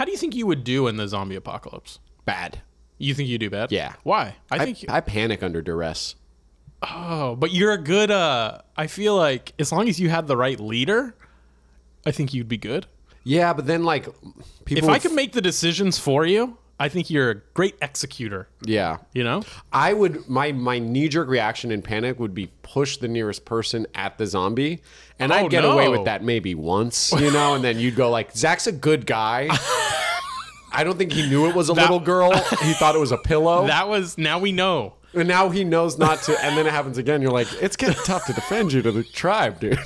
do you think you would do in the zombie apocalypse? Bad. You think you do bad? Yeah. Why? I panic under duress. Oh, but you're a good, I feel like as long as you had the right leader, I think you'd be good. Yeah, but then like people. If I could make the decisions for you, I think you're a great executor. Yeah. You know? I would, my knee-jerk reaction in panic would be push the nearest person at the zombie. And I'd get away with that maybe once, you know, and then you'd go like, Zach's a good guy. I don't think he knew it was a little girl. He thought it was a pillow. Now we know. And now he knows not to, and then it happens again. You're like, it's getting tough to defend you to the tribe, dude.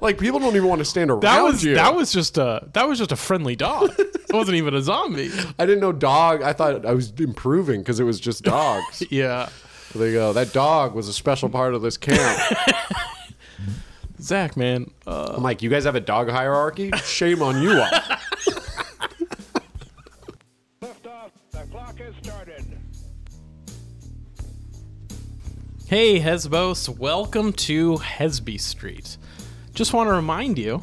Like, people don't even want to stand around you. That was just a friendly dog. It wasn't even a zombie. I didn't know dog. I thought I was improving because it was just dogs. Yeah. So there you go. That dog was a special part of this camp. Zach, man. I'm like, you guys have a dog hierarchy? Shame on you all. Lift off. The clock has started. Hey, Hesbos. Welcome to Hesby Street. Just want to remind you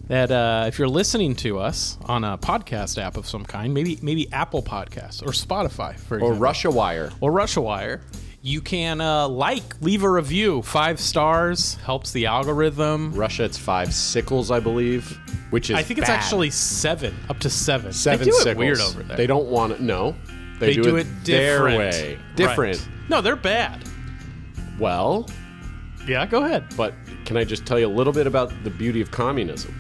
that if you're listening to us on a podcast app of some kind, maybe Apple Podcasts or Spotify, for example. Or Russia Wire. You can leave a review. 5 stars helps the algorithm. Russia, it's 5 sickles, I believe, which is I think it's actually 7, up to 7. 7 they do sickles. It weird over there. They don't want it. No, they do it their different. way. Different. Right. No, they're bad. Well, yeah, go ahead. But can I just tell you a little bit about the beauty of communism?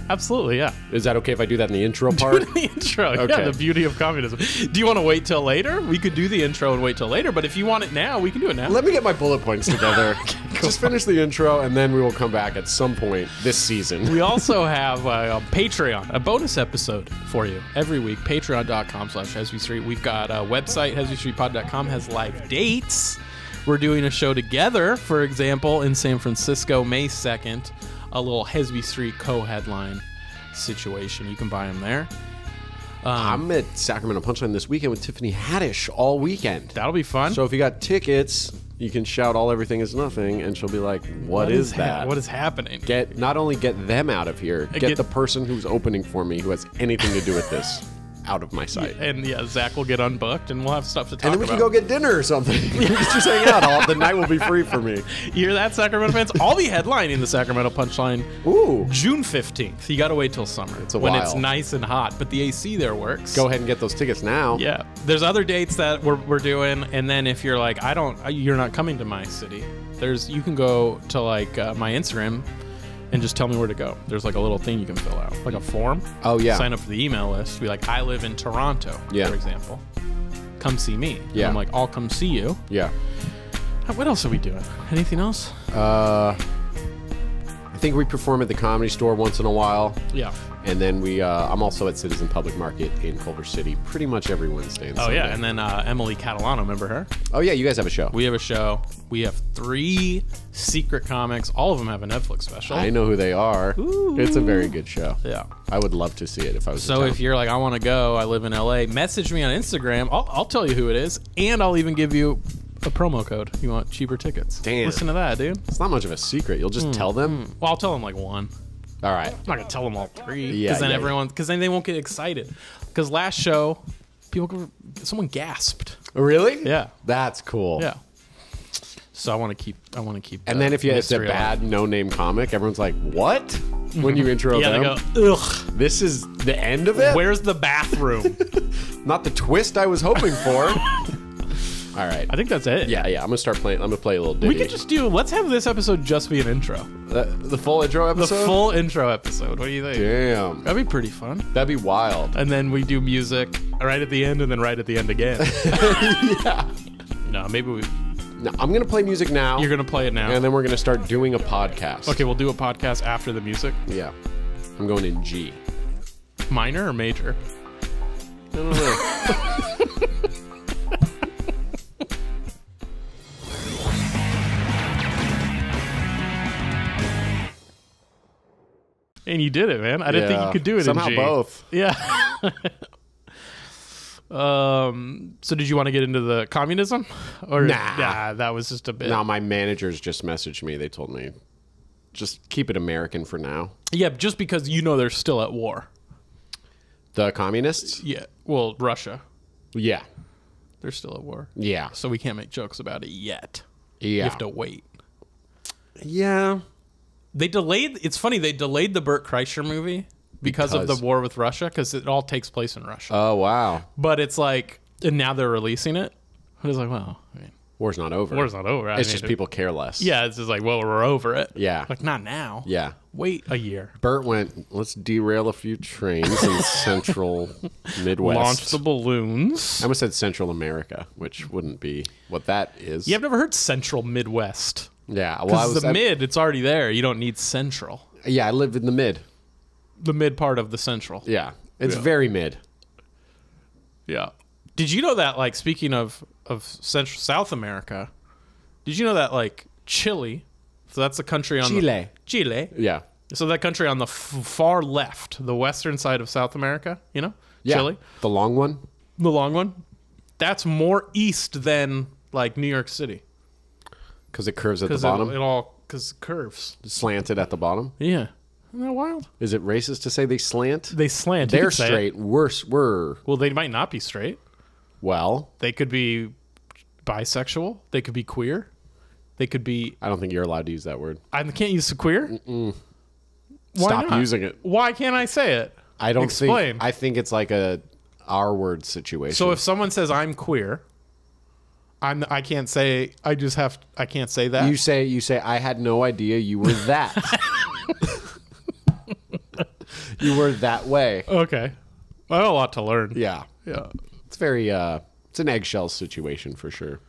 Absolutely, yeah. Is that okay if I do that in the intro part? Do the intro, Okay. Yeah, the beauty of communism. Do you want to wait till later? We could do the intro and wait till later, but if you want it now, we can do it now. Let me get my bullet points together. Just finish the intro, and then we will come back at some point this season. We also have a Patreon, a bonus episode for you every week. Patreon.com/Hesby Street. We've got a website, HesbyStreetPod.com, has live dates. We're doing a show together, for example, in San Francisco, May 2nd. A little Hesby Street co-headline situation. You can buy them there. I'm at Sacramento Punchline this weekend with Tiffany Haddish all weekend. That'll be fun. So if you got tickets, you can shout "All Everything Is Nothing," and she'll be like, what is that? What is happening? Not only get them out of here, get the person who's opening for me who has anything to do with this out of my sight. And yeah, Zach will get unbooked and we'll have stuff to talk about. And then we can go get dinner or something. We can just hang out. The night will be free for me. You hear that, Sacramento fans? I'll be headlining the Sacramento Punchline June 15th. You got to wait till summer. It's a when while. it's nice and hot, but the AC there works. Go ahead and get those tickets now. Yeah. There's other dates that we're doing, and then if you're like, you're not coming to my city, you can go to like my Instagram and just tell me where to go. There's like a little thing you can fill out, like a form. Oh, yeah. Sign up for the email list. Be like, I live in Toronto, for example. Come see me. Yeah. And I'm like, I'll come see you. Yeah. What else are we doing? Anything else? I think we perform at the Comedy Store once in a while. Yeah. And then I'm also at Citizen Public Market in Culver City pretty much every Wednesday and Sunday. Yeah, and then Emily Catalano, remember her? Oh, yeah, you guys have a show. We have a show. We have 3 secret comics. All of them have a Netflix special. I know who they are. Ooh. It's a very good show. Yeah. I would love to see it if I was in So town. if you're like, I want to go, I live in LA, message me on Instagram. I'll tell you who it is, and I'll even give you a promo code if you want cheaper tickets. Damn. Listen to that, dude. It's not much of a secret. You'll just tell them? Well, I'll tell them like 1. All right. I'm not gonna tell them all 3 Yeah, because then yeah, because then they won't get excited. Because last show, someone gasped. Really? Yeah, That's cool. yeah. So I want to keep. And then if it's a mystery bad no-name comic, everyone's like, what? When you intro alive. them? Yeah, they go, ugh. This is the end of it? Where's the bathroom? Not the twist I was hoping for. All right. I think that's it. Yeah, I'm going to start playing. I'm going to play a little ditty. We could just let's have this episode just be an intro. The full intro The episode? full intro episode. What do you think? Damn. That'd be pretty fun. That'd be wild. And then we do music right at the end and then right at the end again. Yeah. No, maybe we... No, I'm going to play music now. You're going to play it now. And then we're going to start doing a podcast. Okay, we'll do a podcast after the music. Yeah. I'm going in G. Minor or major? I don't know. And you did it, man. I didn't think you could do it Somehow in G. both. Yeah. So did you want to get into the communism? Or Nah, that was just a bit. No, my managers just messaged me. They told me, just keep it American for now. Yeah, just because they're still at war. The communists? Yeah. Well, Russia. Yeah. They're still at war. Yeah. So we can't make jokes about it yet. Yeah. You have to wait. Yeah. They delayed. It's funny. They delayed the Burt Kreischer movie because of the war with Russia, because it all takes place in Russia. Oh, wow. But it's like, and now they're releasing it. And it's like, well, I mean, War's not over. war's not over. It's just people care less. Yeah, it's just like, well, we're over it. Yeah. Like, not now. Yeah. Wait a year. Bert went, let's derail a few trains in central Midwest. Launch the balloons. I almost said Central America, which wouldn't be what that is. Yeah, I've never heard Central Midwest. Yeah. Well, Because the mid, it's already there. You don't need Central. Yeah, I live in the mid. The mid part of the Central. Yeah. It's very mid. Yeah. Did you know that, like, speaking of Central South America, did you know that, like, Chile, so that's the country on Chile. Yeah. So that country on the far left, the western side of South America, you know? Yeah. Chile. The long one? The long one. That's more east than, like, New York City. Because it curves at the bottom? Because it curves. Slanted at the bottom? Yeah. Isn't that wild? Is it racist to say they slant? They slant. You They're could say it. straight. We're... Well, they might not be straight. Well... They could be bisexual. They could be queer. They could be... I don't think you're allowed to use that word. I can't use the queer? Why Stop not? using it. Why can't I say it? I don't Explain. think... I think it's like a R-word situation. So if someone says I'm queer, I can't say... I can't say that? You say, I had no idea you were that. You were that way. Okay. I have a lot to learn. Yeah. Yeah. It's very, it's an eggshell situation for sure.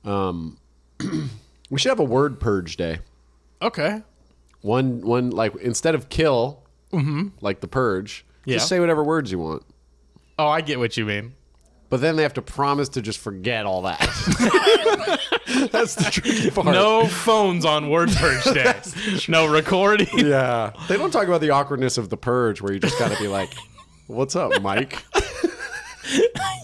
We should have a word purge day. Okay. One, like, instead of kill, like the purge, Yeah. just say whatever words you want. Oh, I get what you mean. But then they have to promise to just forget all that. That's the tricky part. No phones on Word Purge Day. No recording. Yeah. They don't talk about the awkwardness of the purge where you just got to be like, what's up, Mike?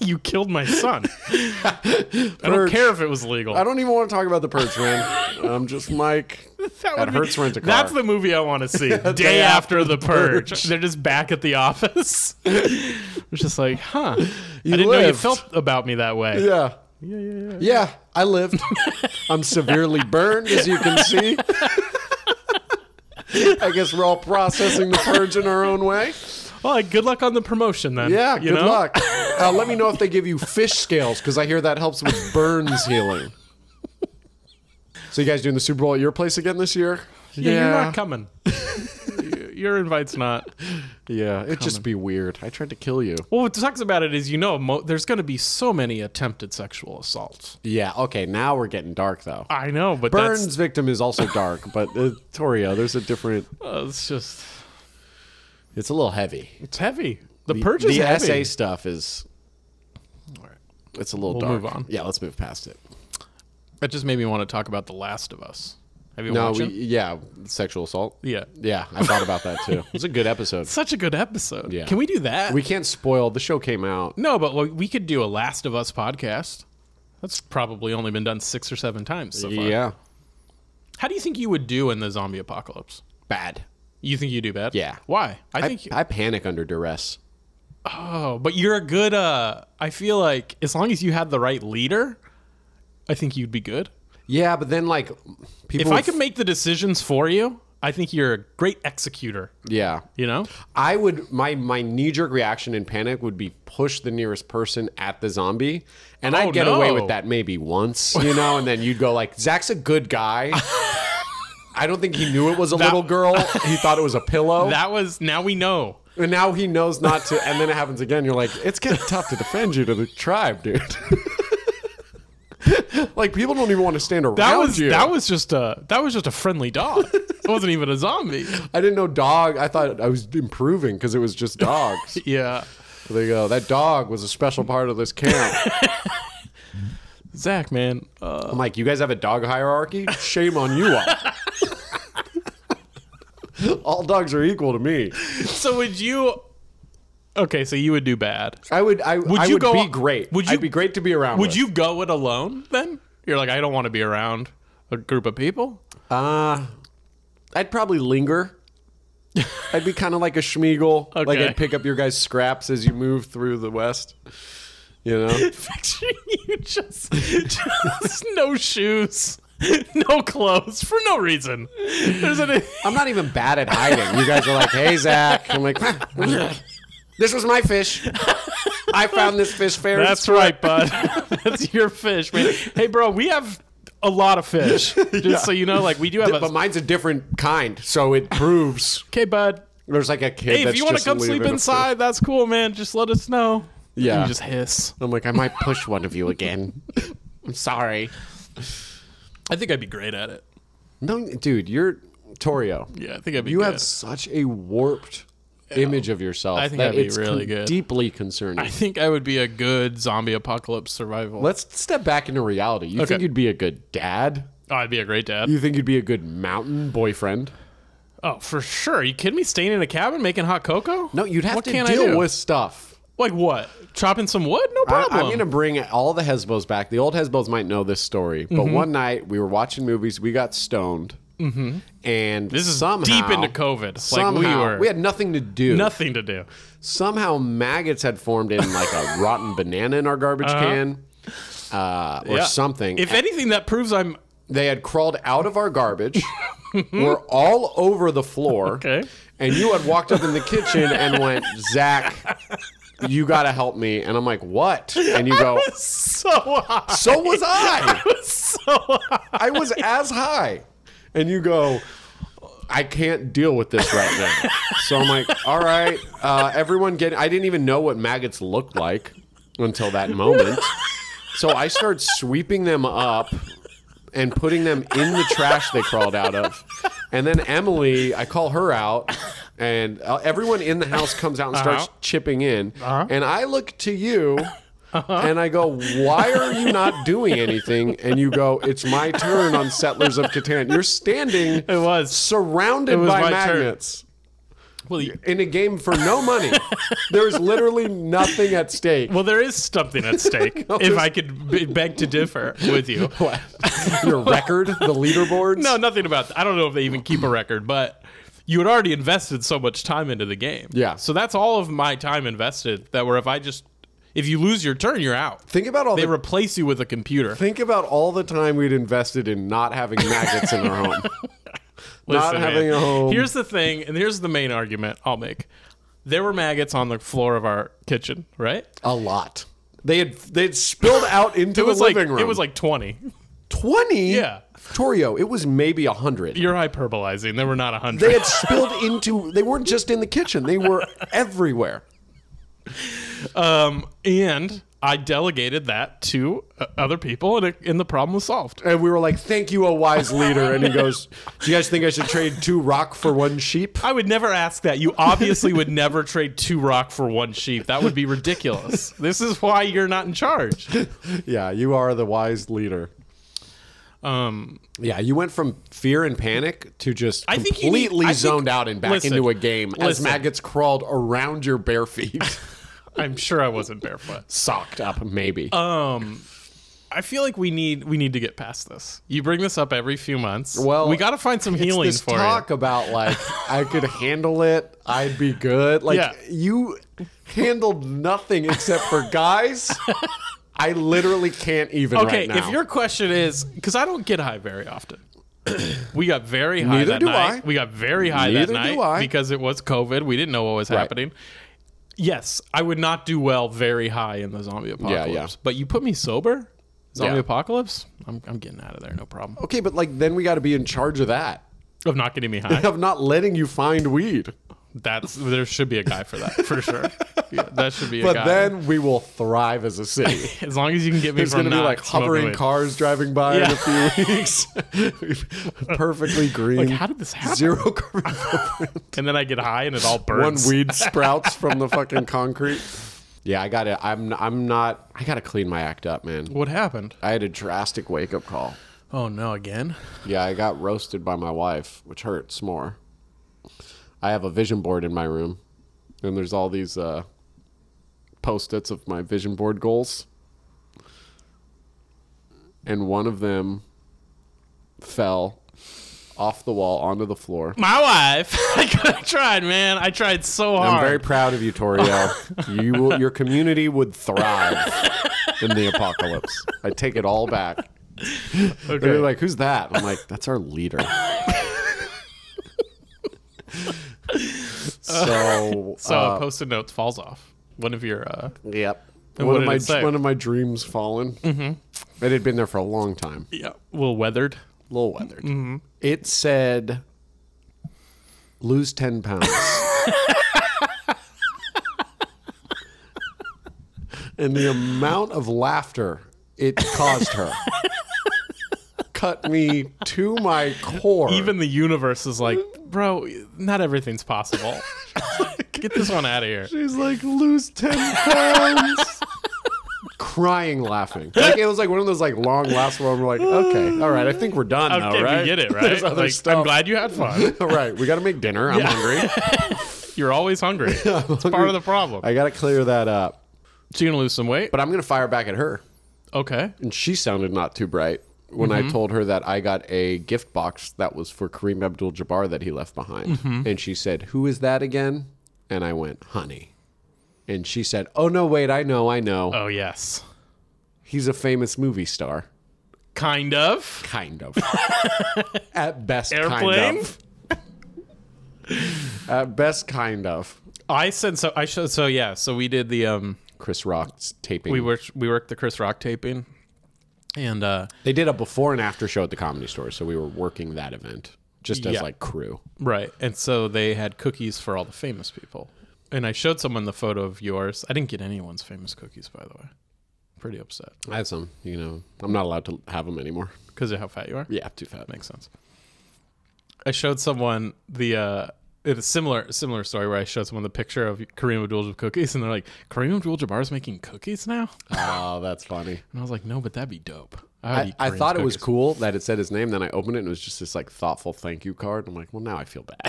You killed my son. I don't care if it was legal. I don't even want to talk about the purge, man. I'm just Mike. That hurts rent a car. That's the movie I want to see. Day after the purge. They're just back at the office. It's just like, huh. I didn't know you felt about me that way. Yeah. Yeah, I lived. I'm severely burned, as you can see. I guess we're all processing the purge in our own way. Well, good luck on the promotion then. Yeah, you good know? luck. Let me know if they give you fish scales, because I hear that helps with burns healing. So you guys doing the Super Bowl at your place again this year? Yeah, you're not coming. Your invite's not. Yeah, it'd just be weird. I tried to kill you. Well, what sucks about it is, there's going to be so many attempted sexual assaults. Yeah, okay, now we're getting dark, though. I know, but Burns' victim is also dark, but Torio, there's a different... it's just... It's a little heavy. It's heavy. The purge is heavy. The SA stuff is... It's a little dark. Move on. Yeah, let's move past it. That just made me want to talk about The Last of Us. Have you watched it? Yeah, sexual assault. Yeah. Yeah, I thought about that too. It's a good episode. Such a good episode. Yeah. Can we do that? We can't spoil. The show came out. No, but we could do a Last of Us podcast. That's probably only been done 6 or 7 times so far. Yeah. How do you think you would do in the zombie apocalypse? Bad. You think you do bad? Yeah. Why? I panic under duress. Oh, but you're a good... I feel like as long as you had the right leader, I think you'd be good. Yeah, but then like people... If I could make the decisions for you, I think you're a great executor. Yeah. You know? I would... My knee-jerk reaction in panic would be push the nearest person at the zombie. And I'd get away with that maybe once, and then you'd go like, Zack's a good guy. I don't think he knew it was a little girl. He thought it was a pillow. Now we know. And now he knows not to, and then it happens again. You're like, it's getting tough to defend you to the tribe, dude. Like, people don't even want to stand around you. That was just a friendly dog. It wasn't even a zombie. I didn't know dog. I thought I was improving because it was just dogs. Yeah. So there you go. That dog was a special part of this camp. Zack, man. I'm like, you guys have a dog hierarchy? Shame on you all. All dogs are equal to me. So would you... Okay, so you would do bad. I would be great. I'd be great to be around Would with. you go it alone then? You're like, I don't want to be around a group of people? I'd probably linger. I'd be kind of like a Schmeagle. Okay. Like I'd pick up your guys' scraps as you move through the West. You know? Picturing you just no shoes, no clothes, for no reason. I'm not even bad at hiding. You guys are like, hey, Zach. I'm like, this was my fish. I found this fish fair. That's right, bud. That's your fish, man. Hey, bro, we have a lot of fish. Just so you know, like we do have But mine's a different kind, so it proves. Okay, bud. There's like a kid Hey, that's if you want to just come sleep leaving a inside, that's cool, man. Just let us know. Yeah. You just hiss. I'm like, I might push one of you again. I'm sorry. I think I'd be great at it. No, dude, you're Torio. Yeah, I think I'd be You good. have such a warped image of yourself. I think that I'd be it's really good. Deeply concerning. I think I would be a good zombie apocalypse survival. Let's step back into reality. You Okay. think you'd be a good dad? Oh, I'd be a great dad. You think you'd be a good mountain boyfriend? Oh, for sure. Are you kidding me? Staying in a cabin making hot cocoa? No, you'd have What to can't I deal do? with stuff. Like what? Chopping some wood? No problem. I'm going to bring all the Hesbos back. The old Hesbos might know this story, but Mm-hmm. one night we were watching movies. We got stoned, and This is somehow, deep into COVID. Somehow, we had nothing to do. nothing to do. Somehow maggots had formed in like a rotten banana in our garbage can, or Yeah. something. If anything, that proves I'm They had crawled out of our garbage, were all over the floor, okay. and you had walked up in the kitchen and went, Zach, you got to help me. And I'm like, what? And you go, So high. so was I. So high. I was as high. And you go, I can't deal with this right now. So I'm like, all right, everyone I didn't even know what maggots looked like until that moment. So I start sweeping them up and putting them in the trash they crawled out of. And then Emily, I call her out, and everyone in the house comes out and starts chipping in. And I look to you, and I go, why are you not doing anything? And you go, it's my turn on Settlers of Catan. You're standing surrounded by my turn. magnets. Well, In a game for no money. There's literally nothing at stake. well, there is something at stake. If I could beg to differ with you. What? Your record? The leaderboards? No, nothing about that. I don't know if they even keep a record, but you had already invested so much time into the game. Yeah. So that's all of my time invested. That where if you lose your turn, you're out. Think about all They replace you with a computer. Think about all the time we'd invested in not having maggots in our home. Not Listen, having man, a home. Here's the thing, and here's the main argument I'll make. There were maggots on the floor of our kitchen, right? A lot. They'd spilled out into It was the like living room. it was like 20. 20? Yeah. Torio, it was maybe 100. You're hyperbolizing. There were not 100. They had spilled into, they weren't just in the kitchen. They were everywhere. And I delegated that to other people, and the problem was solved. And we were like, thank you, a wise leader. And he goes, do you guys think I should trade 2 rock for 1 sheep? I would never ask that. You obviously would never trade 2 rock for 1 sheep. That would be ridiculous. This is why you're not in charge. Yeah, you are the wise leader. Yeah, you went from fear and panic to just I think you need- completely I think- zoned out and back listen, into a game as listen. maggots crawled around your bare feet. I'm sure I wasn't barefoot. Socked up, maybe. I feel like we need to get past this. You bring this up every few months. Well, we got to find some healing it's this for talk you. about like I could handle it, I'd be good. Like Yeah. you handled nothing except for guys. I literally can't even Okay, right now. if your question is, because I don't get high very often. We got very high Neither that do night. I. We got very high Neither that do night I. because it was COVID. We didn't know what was Right. happening. Yes, I would not do well very high in the zombie apocalypse. yeah. But you put me sober, zombie Yeah. apocalypse, I'm getting out of there, no problem. Okay, but like then we got to be in charge of that. Of not getting me high. Of not letting you find weed. There should be a guy for that, for sure. Yeah, that should be a But guy. then we will thrive as a city. As long as you can get me There's from going to be not like smoking hovering weed. cars driving by in Yeah. a few weeks. Perfectly green. Like, how did this happen? Zero carbon footprint. And then I get high and it all One burns. weed sprouts from the fucking concrete. Yeah, I got to I'm not I got to clean my act up, man. What happened? I had a drastic wake up call. Oh no, again? Yeah, I got roasted by my wife, which hurts more. I have a vision board in my room, and there's all these post-its of my vision board goals. And one of them fell off the wall onto the floor. My wife. I tried, man. I tried so hard. I'm very proud of you, Torio. Your community would thrive in the apocalypse. I take it all back. Okay. They're like, who's that? I'm like, that's our leader. So Post-it notes falls off. One of your yep. And One what of did my it say? one of my dreams fallen. Mm-hmm. It had been there for a long time. a little weathered. A little weathered. Mm-hmm. It said, lose 10 pounds. And the amount of laughter it caused her cut me to my core. Even the universe is like, bro, not everything's possible. Get this one out of here. She's like, lose 10 pounds. Crying, laughing. Like, it was like one of those like long laughs where we're like, okay, all right, I think we're done now, Okay, right? we get it, right? There's other Like, stuff. I'm glad you had fun. All right, we got to make dinner. I'm hungry. You're always hungry. It's part of the problem. I got to clear that up. So you're going to lose some weight? But I'm going to fire back at her. Okay. And she sounded not too bright when I told her that I got a gift box that was for Kareem Abdul-Jabbar that he left behind. And she said, who is that again? And I went, honey. And she said, oh, no, wait, I know. Oh, yes. He's a famous movie star. Kind of. Kind of. At best, Airplane? kind of. At best, kind of. I said so. So we did the Chris Rock's taping. we worked the Chris Rock taping, and They did a before and after show at the Comedy Store, so we were working that event just as Yeah. like crew. right, and so they had cookies for all the famous people, and I showed someone the photo of yours. I didn't get anyone's famous cookies, by the way. Pretty upset I had some, I'm not allowed to have them anymore. because of how fat you are. Yeah, too fat. Makes sense. I showed someone it's a similar story where I showed someone the picture of Kareem Abdul-Jabbar cookies, and they're like, Kareem Abdul-Jabbar is making cookies now? Oh, that's funny. And I was like, no, but that'd be dope. would eat I Kareem's thought it was cookies. cool that it said his name. Then I opened it and it was just this like thoughtful thank you card. I'm like, well, now I feel bad.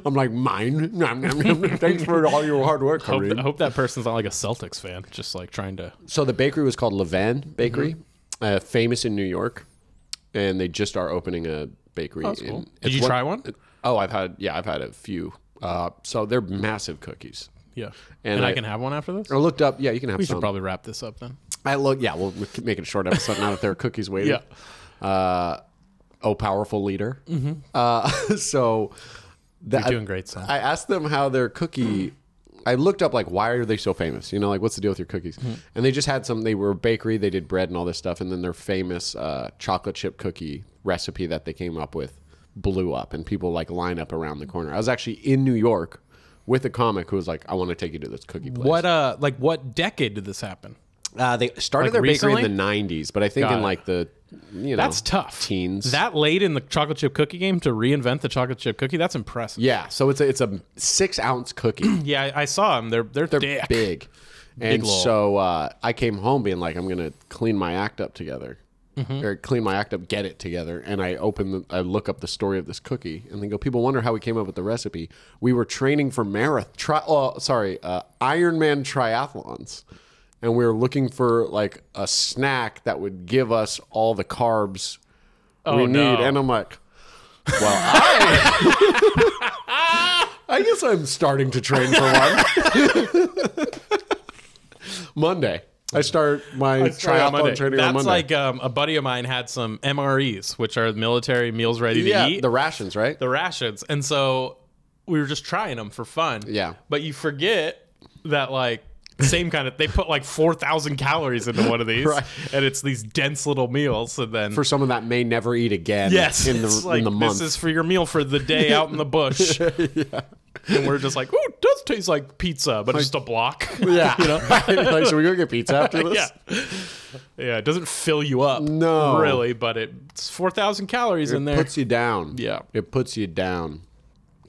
I'm like, mine. Nom, nom, nom. Thanks for all your hard work, I Kareem. hope that person's not like a Celtics fan, just like trying to. So the bakery was called Levain Bakery, famous in New York, and they just are opening a bakery. Oh, that's cool. in- Did it's you try one? Oh, I've had a few. So they're massive cookies. Yeah. And And I I- can have one after this? I looked up. Yeah, you can have We some. should probably wrap this up then. We'll make it a short episode now that there are cookies waiting. Yeah. Oh, powerful leader. So You're doing great, Sam. I asked them how their cookie. I looked up like why are they so famous? Like what's the deal with your cookies? And they just had some. They were a bakery. They did bread and all this stuff, and then their famous chocolate chip cookie recipe that they came up with blew up, and people like line up around the corner. I was actually in New York with a comic who was like, "I want to take you to this cookie place." What decade did this happen? They started Like their recently? bakery in the '90s, but I think Got in it. like the That's tough. teens. That late in the chocolate chip cookie game to reinvent the chocolate chip cookie, that's impressive. Yeah, so it's a 6-ounce cookie. Yeah, I saw them. They're thick. Big. And lol. so I came home being like, I'm gonna clean my act up together, or clean my act up, get it together. And I I look up the story of this cookie, and they go, people wonder how we came up with the recipe. We were training for Ironman triathlons. And we were looking for like a snack that would give us all the carbs we need. no. And I'm like, well, I guess I'm starting to train for one. Monday. I start my triathlon training on That's Monday. like a buddy of mine had some MREs, which are military meals ready to yeah, eat. the rations, right? The rations. And so we were just trying them for fun. Yeah. But you forget that like same kind of they put like 4,000 calories into one of these, Right. and it's these dense little meals. And then For someone that may never eat again yes, in it's the like, month. this is for your meal for the day out in the bush. And we're just like, ooh, it does taste like pizza, but it's just a block. yeah. Like, should we go get pizza after this? Yeah. Yeah, it doesn't fill you up. No. Really, but it's 4,000 calories in It there. puts you down. Yeah. It puts you down.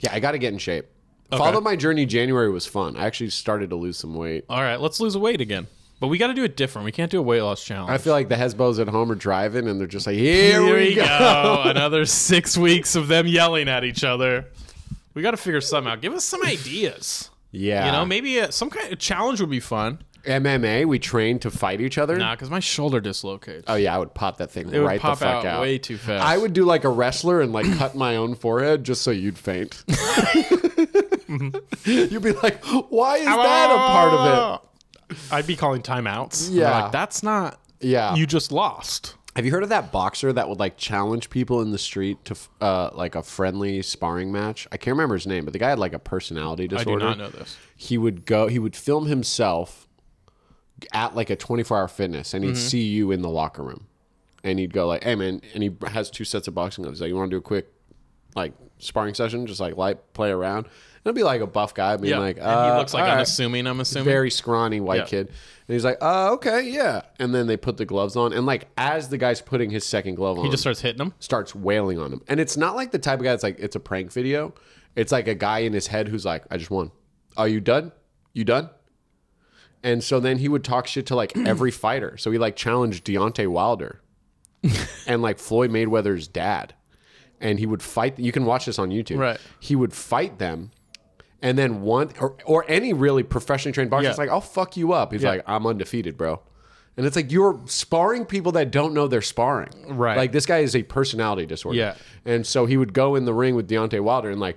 Yeah, I got to get in shape. Follow my journey. January was fun. I actually started to lose some weight. All right, let's lose weight again. But we got to do it different. We can't do a weight loss challenge. I feel like the Hesbos at home are driving and they're just like, here we go. Another 6 weeks of them yelling at each other. We got to figure something out. Give us some ideas. Yeah. Maybe some kind of challenge would be fun. MMA, we train to fight each other. Nah, because my shoulder dislocates. Oh yeah, I would pop that thing It would right pop the fuck out way too fast. I would do like a wrestler and like cut my own forehead just so you'd faint. You'd be like, why is that a part of it? I'd be calling timeouts. Yeah. They're like, that's not. Yeah. You just lost. Have you heard of that boxer that would like challenge people in the street to like a friendly sparring match? I can't remember his name, but the guy had like a personality disorder. I do not know this. He would film himself at like a 24-hour fitness, and he'd see you in the locker room, and he'd go like, "Hey man," and he has 2 sets of boxing gloves. He's like, "You want to do a quick like sparring session, just like play around?" And it'd be like a buff guy being like, and he looks like all right. I'm assuming. Very scrawny white kid. And he's like, okay, yeah. And then they put the gloves on. And like, as the guy's putting his second glove on, He just starts hitting him. starts wailing on him. And it's not like the type of guy that's like, it's a prank video. It's like a guy in his head who's like, I just won. Are you done? You done? And so then he would talk shit to like every fighter. So he like challenged Deontay Wilder and like Floyd Mayweather's dad. And he would fight. You can watch this on YouTube. Right. He would fight them. And then or any really professionally trained boxer is like, I'll fuck you up. He's like, I'm undefeated, bro. And it's like, you're sparring people that don't know they're sparring. Right. Like, this guy is a personality disorder. Yeah. And so he would go in the ring with Deontay Wilder and like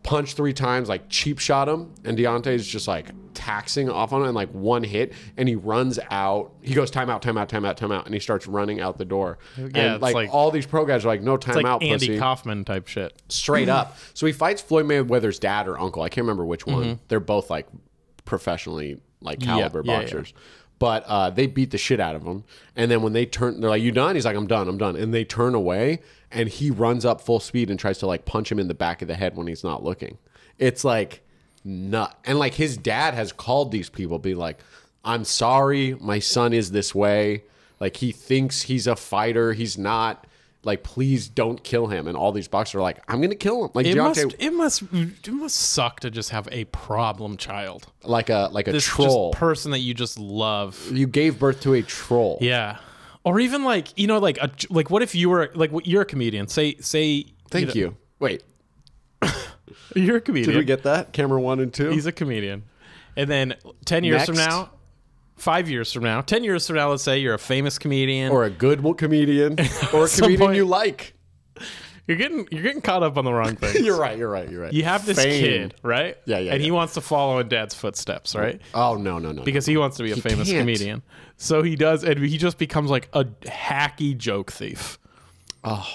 punch 3 times, like cheap shot him. And Deontay's just like taxing off on him, and like one hit. And he runs out. He goes, timeout, timeout, timeout, timeout. And he starts running out the door. Yeah, and like all these pro guys are like, no It's timeout, like Andy pussy. Kaufman type shit. Straight up. So he fights Floyd Mayweather's dad or uncle. I can't remember which one. They're both like professionally like caliber boxers. But they beat the shit out of him. And then when they turn, they're like, you done? He's like, I'm done. I'm done. And they turn away, and he runs up full speed and tries to like punch him in the back of the head when he's not looking. It's like nut. And like his dad has called these people, being like, I'm sorry, my son is this way. Like, he thinks he's a fighter. He's not. Like, please don't kill him. And all these boxers are like, I'm gonna kill him. Like It must suck to just have a problem child, like a this troll just person that you just love. You gave birth to a troll. Yeah, or even like like what if you were like you're a comedian? Say Thank you. Wait, you're a comedian. did we get that? Camera 1 and 2. He's a comedian, and then 10 years from Next. now. 5 years from now, 10 years from now, let's say you're a famous comedian, or a good comedian, or a comedian point- you like. you're getting caught up on the wrong thing. You're right. You have this Fame. kid, right? Yeah. And he wants to follow in dad's footsteps, right? Oh no. Because he wants to be a famous can't. comedian. So he does, and he just becomes like a hacky joke thief. Oh,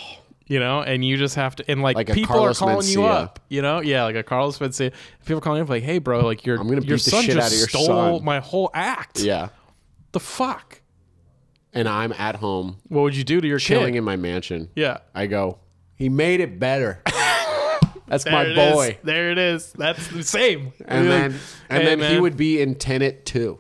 You know, and you just have to, and like Like a people Carlos are calling you Mencia. up, you know, yeah, like a Carlos Mencia. People are calling you up, like, "Hey, bro, like I'm gonna beat your the son shit just out of your stole son." my whole act." yeah. The fuck? And I'm at home What would you do to your chilling kid? in my mansion. Yeah, I go, he made it better. That's there my it boy. is. There it is. That's the same. And You're then like, and "Hey, then he man." would be in Tenet too.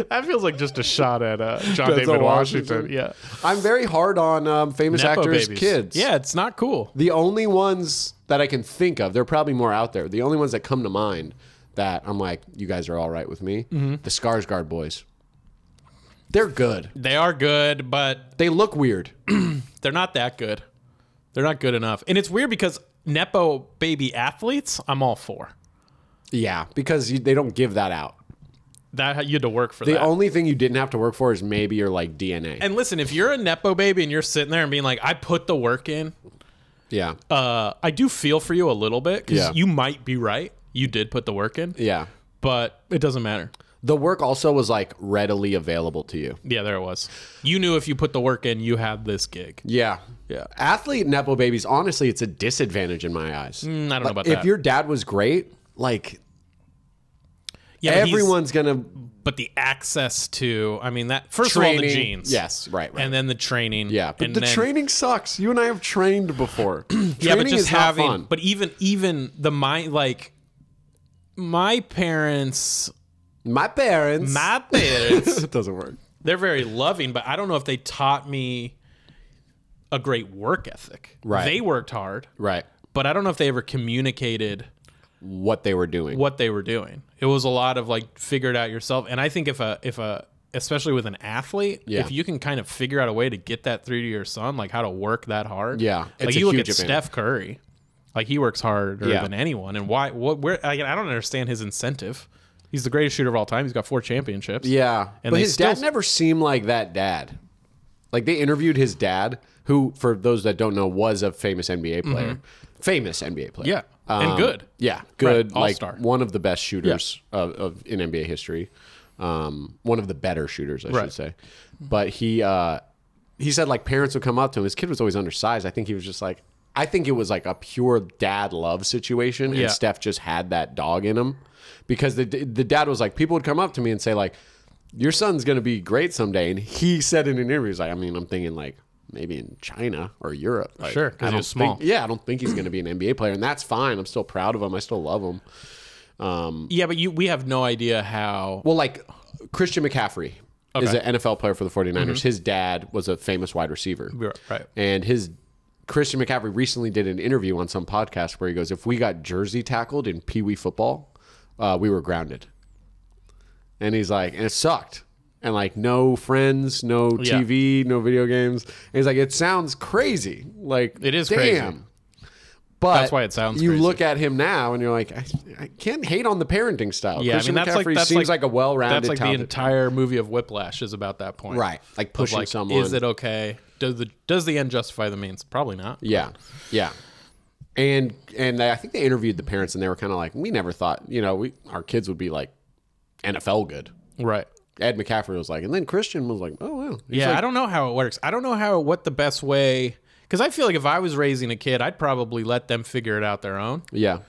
That feels like just a shot at John Denzel David Washington. Washington. Yeah, I'm very hard on famous actors' nepo-babies. kids. Yeah, it's not cool. The only ones that I can think of, there are probably more out there. The only ones that come to mind that I'm like, you guys are all right with me. The Skarsgård boys. They're good. They are good, but They look weird. they're not that good. They're not good enough. And it's weird because nepo baby athletes, I'm all for. Yeah, because they don't give that out. That you had to work for The that. only thing you didn't have to work for is maybe your like DNA. And listen, if you're a nepo baby and you're sitting there and being like, I put the work in, yeah. I do feel for you a little bit because Yeah. you might be right. You did put the work in, Yeah. but it doesn't matter. The work also was like readily available to you. Yeah, there it was. You knew if you put the work in, you had this gig. Yeah. Yeah. Athlete nepo babies, honestly, it's a disadvantage in my eyes. I don't know about if that. your dad was great, like Yeah, but everyone's gonna but the access to, I mean, that first of all, the training. genes. Yes, right. And then the training. Yeah, but and the then, training sucks. You and I have trained before. Yeah, but Training just is not having, fun. but even the mind, like my parents, My parents. It doesn't work. they're very loving, but I don't know if they taught me a great work ethic. Right. They worked hard, Right. but I don't know if they ever communicated What they were doing. what they were doing. It was a lot of like figure it out yourself. And I think if a especially with an athlete, Yeah. if you can kind of figure out a way to get that through to your son, like how to work that hard. Yeah, Like it's a you look huge at advantage. Steph Curry. Like he works harder than anyone. And why? Where? I don't understand his incentive. He's the greatest shooter of all time. He's got 4 championships. Yeah, and but his dad never seemed like that dad. Like they interviewed his dad, who, for those that don't know, was a famous NBA player. Famous NBA player. Yeah, and good. Yeah, good. Right. All-star. Like one of the best shooters in NBA history. One of the better shooters, I should say. But he said like parents would come up to him. His kid was always undersized. I think he was just like, I think it was like a pure dad love situation, and Steph just had that dog in him. Because the dad was like, people would come up to me and say like, your son's going to be great someday. And he said in an interview, he's like, I mean, I'm thinking like maybe in China or Europe. Like, sure, because he's small. I don't think he's going to be an NBA player. And that's fine. I'm still proud of him. I still love him. Yeah, but we have no idea how. Well, like Christian McCaffrey is an NFL player for the 49ers. His dad was a famous wide receiver. Right. And Christian McCaffrey recently did an interview on some podcast where he goes, if we got jersey tackled in Pee Wee football, we were grounded. And he's like, and it sucked. And like no friends, no TV, no video games. And he's like, it sounds crazy. Like it is damn. crazy. But that's why it sounds you crazy. Look at him now and you're like, I can't hate on the parenting style. Yeah, Christian McCaffrey seems like a well-rounded, that's like talented the entire movie of Whiplash is about that point. Right. Like pushing someone. Is it okay? Does the end justify the means? Probably not. Yeah. Yeah. And I think they interviewed the parents and they were kind of like, we never thought, our kids would be like NFL good. Right. Ed McCaffrey was like, and then Christian was like, oh, wow. Yeah, like, I don't know how it works. I don't know what the best way, because I feel like if I was raising a kid, I'd probably let them figure it out their own. Yeah.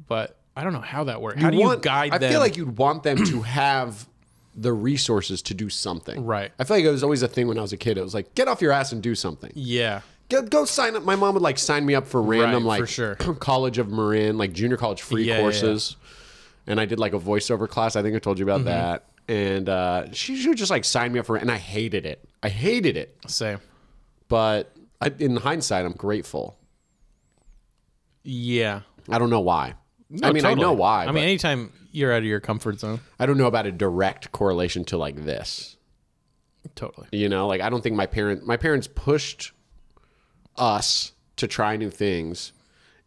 But I don't know how that works. How do you guide them? I feel like you'd want them to have the resources to do something. Right. I feel like it was always a thing when I was a kid. It was like, get off your ass and do something. Yeah. Go sign up. My mom would like sign me up for random Right, like for sure. College of Marin, like junior college free courses. And I did like a voiceover class. I think I told you about that. And she would just like sign me up for it. And I hated it. Same. But in hindsight, I'm grateful. Yeah. I don't know why. No, I mean, totally. I know why. I mean, anytime you're out of your comfort zone. I don't know about a direct correlation to like this. Totally. Like I don't think my parents pushed us to try new things,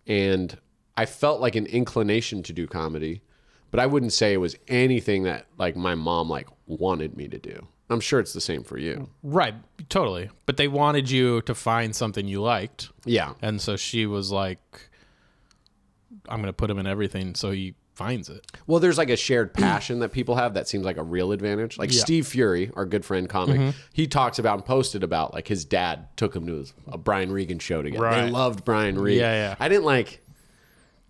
and I felt like an inclination to do comedy, but I wouldn't say it was anything that like my mom like wanted me to do. I'm sure it's the same for you. Right. Totally. But they wanted you to find something you liked. Yeah. And so she was like, I'm going to put him in everything so he finds it. Well, there's like a shared passion that people have that seems like a real advantage. Like Steve Fury, our good friend comic, he talks about and posted about like his dad took him to a Brian Regan show together. Right. They loved Brian Regan. Yeah.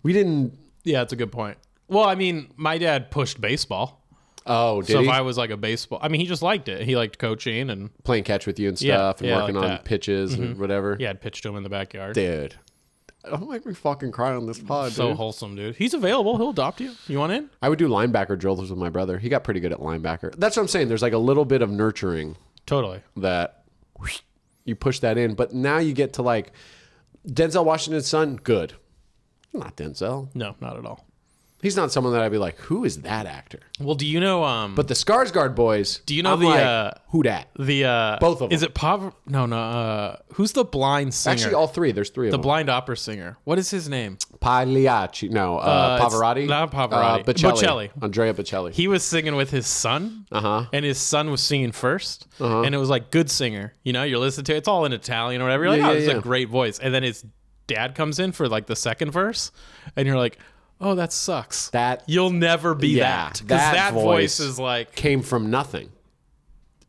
We didn't. Yeah, that's a good point. Well, I mean, my dad pushed baseball. Oh, did so he? if I was like a baseball, I mean, he just liked it. He liked coaching and playing catch with you and stuff and working like on that. pitches and whatever. Yeah, I'd pitch to him in the backyard. Dude. Don't make me fucking cry on this pod, So dude. wholesome, dude. He's available. He'll adopt you. You want in? I would do linebacker drills with my brother. He got pretty good at linebacker. That's what I'm saying. There's like a little bit of nurturing Totally. that you push that in. But now you get to like Denzel Washington's son, good. Not Denzel. No, not at all. He's not someone that I'd be like, who is that actor? Well, do you know? But the Skarsgård boys, Do you know I'm the, like, who dat? Both of them. Is it No. Who's the blind singer? Actually, all three. There's three of the them. blind opera singer. What is his name? Pagliacci. No, It's Pavarotti. not Pavarotti. Bocelli. Andrea Bocelli. He was singing with his son, Uh-huh. and his son was singing first, and it was like good singer. You know, you're listening to it. It's all in Italian or whatever. You're like, Yeah, oh, yeah, this is yeah. a great voice. And then his dad comes in for like the second verse, and you're like, oh, that sucks. You'll never be that. Because that voice is like... came from nothing.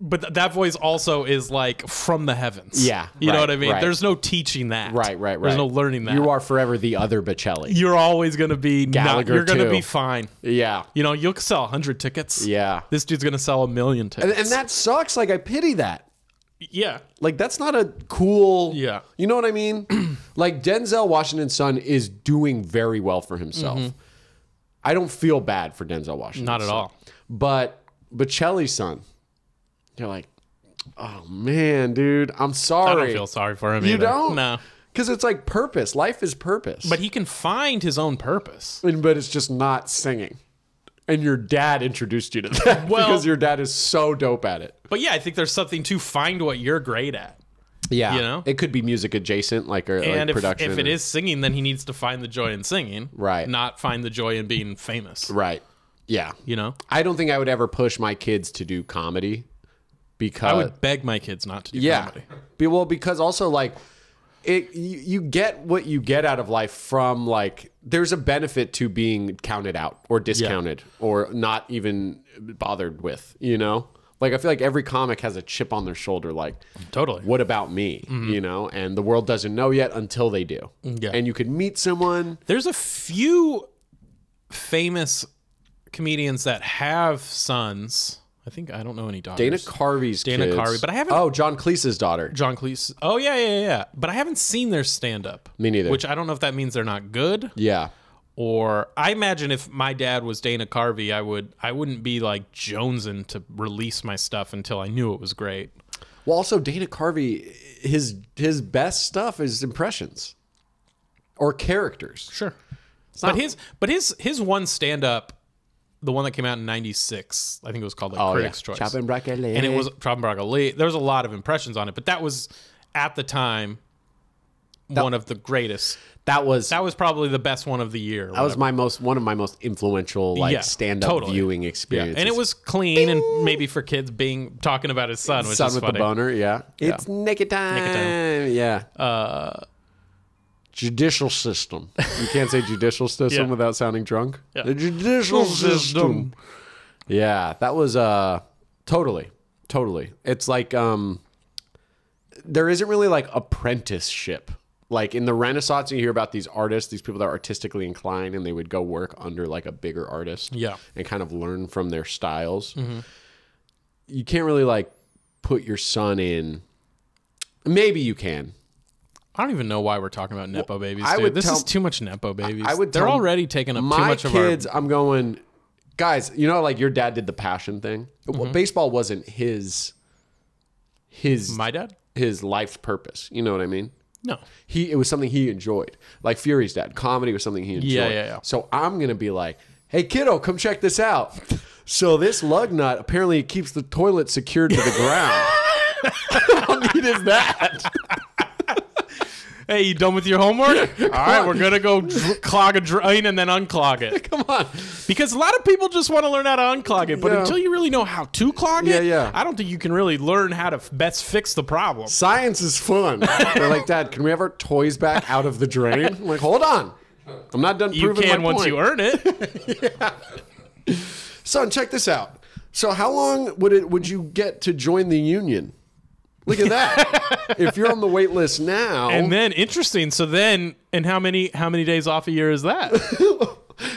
But that voice also is like from the heavens. Yeah, You know right, what I mean? right. There's no teaching that. Right. There's no learning that. You are forever the other Bocelli. You're always going to be... Gallagher you're going to too. be fine. Yeah. You know, you'll sell 100 tickets. Yeah. This dude's going to sell 1 million tickets. And that sucks. Like, I pity that. Yeah. Like, that's not a cool... Yeah. You know what I mean? Like, Denzel Washington's son is doing very well for himself. I don't feel bad for Denzel Washington. Not at all. But Bocelli's son, you're like, oh, man, dude, I'm sorry. I don't feel sorry for him You either. don't? No. Because it's like purpose. Life is purpose. But he can find his own purpose. But it's just not singing. And your dad introduced you to that Well- because your dad is so dope at it. But yeah, I think there's something to find what you're great at. Yeah, You know? it could be music adjacent, like And production. if it is singing, then he needs to find the joy in singing, Right. Not find the joy in being famous, right, yeah. You know, I don't think I would ever push my kids to do comedy because I would beg my kids not to do yeah, comedy. because also like you get what you get out of life from like there's a benefit to being counted out or discounted or not even bothered with, you know. Like, I feel like every comic has a chip on their shoulder, like, Totally. what about me? You know, and the world doesn't know yet until they do. Yeah. And you could meet someone. There's a few famous comedians that have sons. I don't know any daughters. Dana Carvey's Dana kids. Carvey, but I haven't. Oh, John Cleese's daughter. John Cleese. Oh, yeah. But I haven't seen their stand up. Me neither. Which I don't know if that means they're not good. Yeah. Or I imagine if my dad was Dana Carvey, I wouldn't be like jonesing to release my stuff until I knew it was great. Well, also Dana Carvey, his best stuff is impressions or characters. Sure. not- But his one stand up, the one that came out in '96, I think it was called like Critics' Choice. Chop and broccoli. And it was Chop and Broccoli. There was a lot of impressions on it, but that was at the time one of the greatest. That was Probably the best one of the year. one of my most influential like stand-up totally. viewing Yeah. experiences. And it was clean and maybe for kids talking about his son, which Son is with funny. the boner, yeah. It's naked time. Naked time. Yeah. Judicial system. You can't say judicial system Yeah. without sounding drunk. Yeah. The judicial system. Yeah, that was totally. It's like there isn't really like apprenticeship. Like in the Renaissance, you hear about these artists, these people that are artistically inclined, and they would go work under like a bigger artist, Yeah. and kind of learn from their styles. You can't really like put your son in. Maybe you can. I don't even know why we're talking about nepo babies. I Dude. would This tell- is too much nepo babies. I would They're tell already taking up too My much of kids, our. I'm going, guys. You know, like your dad did the passion thing. Well, baseball wasn't his My dad? his life's purpose. You know what I mean? No. It was something he enjoyed. Like Fury's dad, comedy was something he enjoyed. Yeah. So I'm gonna be like, hey kiddo, come check this out. So this lug nut apparently keeps the toilet secured to the ground. How neat is that? Hey, you done with your homework? All right, we're gonna go clog a drain and then unclog it. Come on. Because a lot of people just want to learn how to unclog it, but Yeah. until you really know how to clog it, Yeah. I don't think you can really learn how to best fix the problem. Science is fun. They're like, Dad, can we have our toys back out of the drain? I'm like, hold on. I'm not done You proving can my once point. you earn it. Son, check this out. So how long would you get to join the union? Look at that. If you're on the wait list now. And then interesting. So then, and how many days off a year is that?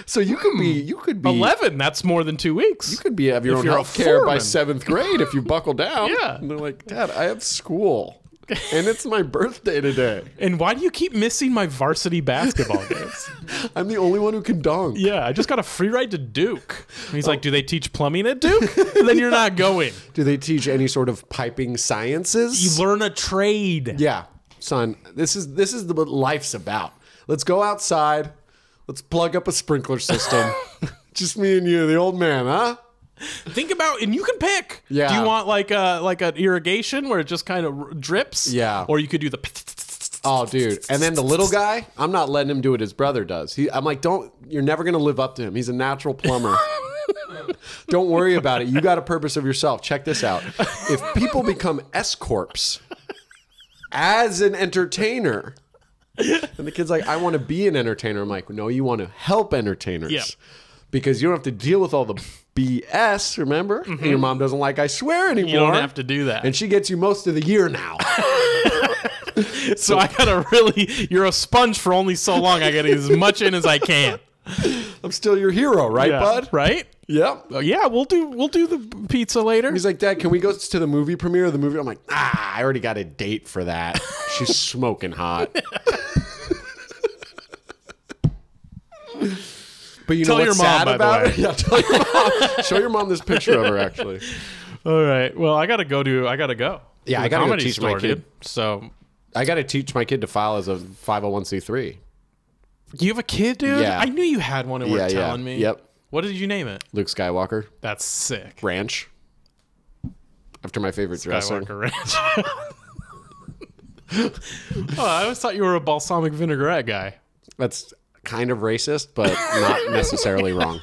So you could be 11. That's more than 2 weeks. You could have your If own you're a health care by foreman. 7th grade if you buckle down. Yeah. And they're like, Dad, I have school. And it's my birthday today. And why do you keep missing my varsity basketball games? I'm the only one who can dunk. Yeah, I just got a free ride to Duke. And he's like, do they teach plumbing at Duke? Then you're not going. Do they teach any sort of piping sciences? You learn a trade. Yeah, son, this is what life's about. Let's go outside. Let's plug up a sprinkler system. Just me and you, the old man, huh? Think about, and you can pick. Yeah. Do you want like an irrigation where it just kind of drips? Yeah. Or you could do the. Oh, dude. And then the little guy, I'm not letting him do what his brother does. I'm like, you're never going to live up to him. He's a natural plumber. Don't worry about it. You got a purpose of yourself. Check this out. If people become S-corps as an entertainer, and the kid's like, I want to be an entertainer. I'm like, no, you want to help entertainers. Yeah. Because you don't have to deal with all the BS, remember? And your mom doesn't like I swear anymore. You don't have to do that. And she gets you most of the year now. So I gotta really. You're a sponge for only so long. I gotta get as much in as I can. I'm still your hero, right, Yeah. bud? Right? Yep. Oh, yeah, we'll do the pizza later. He's like, Dad, can we go to the movie premiere of the movie? I'm like, I already got a date for that. She's smoking hot. But you Tell know your what's mom, sad by the about way. it? Yeah, tell your mom. Show your mom this picture of her, actually. All right. Well, I gotta go. Yeah, to I the gotta go comedy teach my store, kid. dude. So I got to teach my kid to file as a 501c3. you have a kid, dude? Yeah. I knew you had one and were Yeah, telling me. Yep. What did you name it? Luke Skywalker That's sick. Ranch. After my favorite dresser. Skywalker Ranch. Oh, I always thought you were a balsamic vinaigrette guy. That's kind of racist, but not necessarily wrong.